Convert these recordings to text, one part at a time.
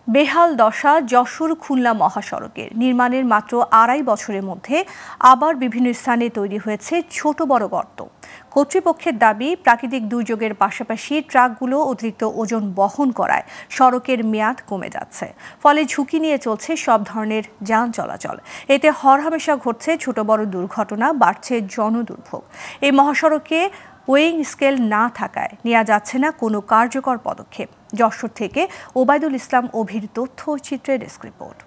বেহাল দশা যশোর খুলনা মহাসড়কের। নির্মাণের মাত্র ২.৫ বছরের মধ্যে আবার বিভিন্ন স্থানে তৈরি হয়েছে ছোট বড় গর্ত। কর্তৃপক্ষের দাবি, প্রাকৃতিক দুর্যোগের পাশাপাশি ট্রাকগুলো অতিরিক্ত ওজন বহন করায় সড়কের মেয়াদ কমে যাচ্ছে। ফলে ঝুঁকি নিয়ে চলছে সব ধরনের যান চলাচল। এতে হরহামেশা ঘটছে ছোট বড় দুর্ঘটনা, বাড়ছে জনদুর্ভোগ। এই মহাসড়কে ওয়েইং স্কেল না থাকায় নেওয়া যাচ্ছে না কোনো কার্যকর পদক্ষেপ। যশোর থেকে ওবায়দুল ইসলাম অভির তথ্যচিত্রে ডেস্ক রিপোর্ট।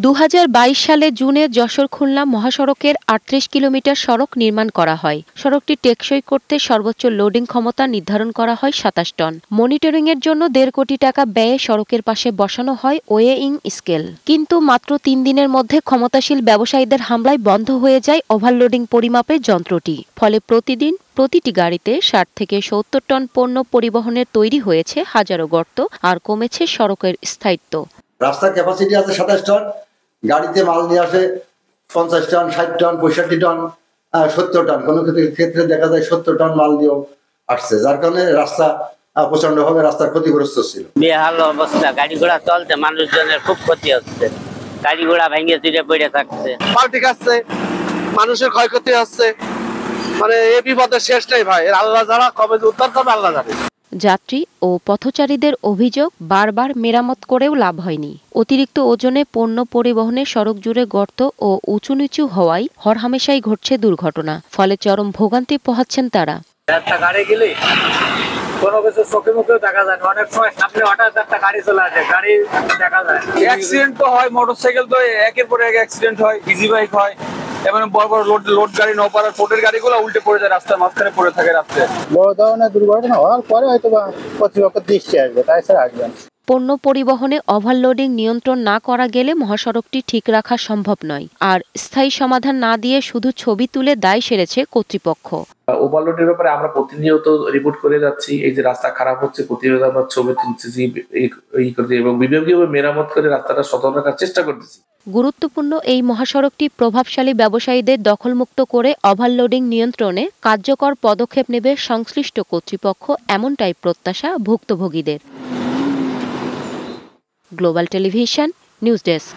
২০২২ সালে জুনে যশোর খুলনা মহাসড়কের ৩৮ কিলোমিটার সড়ক নির্মাণ করা হয়। সড়কটি টেকসই করতে সর্বোচ্চ লোডিং ক্ষমতা নির্ধারণ করা হয় ২৭ টন। মনিটরিংয়ের জন্য ১.৫ কোটি টাকা ব্যয়ে সড়কের পাশে বসানো হয় ওয়েইং স্কেল। কিন্তু মাত্র ৩ দিনের মধ্যে ক্ষমতাশীল ব্যবসায়ীদের হামলায় বন্ধ হয়ে যায় ওভারলোডিং পরিমাপের যন্ত্রটি। ফলে প্রতিদিন প্রতিটি গাড়িতে ৬০ থেকে ৭০ টন পণ্য পরিবহনের তৈরি হয়েছে হাজারো গর্ত, আর কমেছে সড়কের স্থায়িত্ব। রাস্তার ক্যাপাসিটি আছে ২৭ টন, গাড়িতে মাল নিয়ে আসে ৫০ টন, ৬০ টন, ৬৫ টন, ৭০ টন। কোনো ক্ষেত্রে দেখা যায় ৭০ টন মাল দিয়েও আসছে, যার কারণে রাস্তা প্রচন্ডভাবে রাস্তার ক্ষতিগ্রস্ত ছিল। বেহাল অবস্থা, গাড়ি ঘোড়া চলতে মানুষজনের খুব ক্ষতি হচ্ছে, গাড়ি ঘোড়া ভেঙে চুরে পড়ে থাকছে, পাল্টি খাচ্ছে, মানুষের ক্ষয়ক্ষতি হচ্ছে। মানে এই বিপদের শেষ নেই ভাই, আল্লাহ যারা কবে উদ্ধার করবে আল্লাহ জানে। যাত্রী ও পথচারীদের অভিযোগ, বারবার মেরামত করেও লাভ হয়নি। অতিরিক্ত ওজনে পণ্য পরিবহনে সড়ক জুড়ে গর্ত ও উঁচু নিচু হওয়ায় হরহামেশাই ঘটছে দুর্ঘটনা। ফলে চরম ভোগান্তি পোহাচ্ছেন তারা। একটা গাড়ি গেলে কোনো কিছু চোখে মুখেও দেখা যায় না, অনেক সময় সামনে হঠাৎ একটা গাড়ি চলে আসে, গাড়ি দেখা যায়। অ্যাক্সিডেন্ট তো হয়, মোটরসাইকেল তো একের পর এক অ্যাক্সিডেন্ট হয়, ইজি বাইক হয়, এবং বড় বড় লোড গাড়ি নৌপাড়ার পোর্টের গাড়িগুলো উল্টে পড়ে যায়, রাস্তার মাঝখানে পড়ে থাকে রাত্রে। বড় ধরনের দুর্ঘটনা হওয়ার পরে হয়তো বা কর্তৃপক্ষ দৃষ্টি আসবে, তাই স্যার আসবেন। পণ্য পরিবহনে ওভারলোডিং নিয়ন্ত্রণ না করা গেলে মহাসড়কটি ঠিক রাখা সম্ভব নয়। আর স্থায়ী সমাধান না দিয়ে শুধু ছবি তুলে দায় সেরেছে কর্তৃপক্ষ। ওভারলোডের ব্যাপারে আমরা প্রতিনিয়ত রিপোর্ট করে যাচ্ছি। এই যে রাস্তা খারাপ হচ্ছে, প্রতিনিয়ত আমরা ছবি তুলতেছি এবং বিভাগীয়ভাবে মেরামত করে রাস্তাটা সচল রাখার চেষ্টা করতেছি। গুরুত্বপূর্ণ এই মহাসড়কটি প্রভাবশালী ব্যবসায়ীদের দখলমুক্ত করে ওভারলোডিং নিয়ন্ত্রণে কার্যকর পদক্ষেপ নেবে সংশ্লিষ্ট কর্তৃপক্ষ, এমনটাই প্রত্যাশা ভুক্তভোগীদের। Global Television news desk.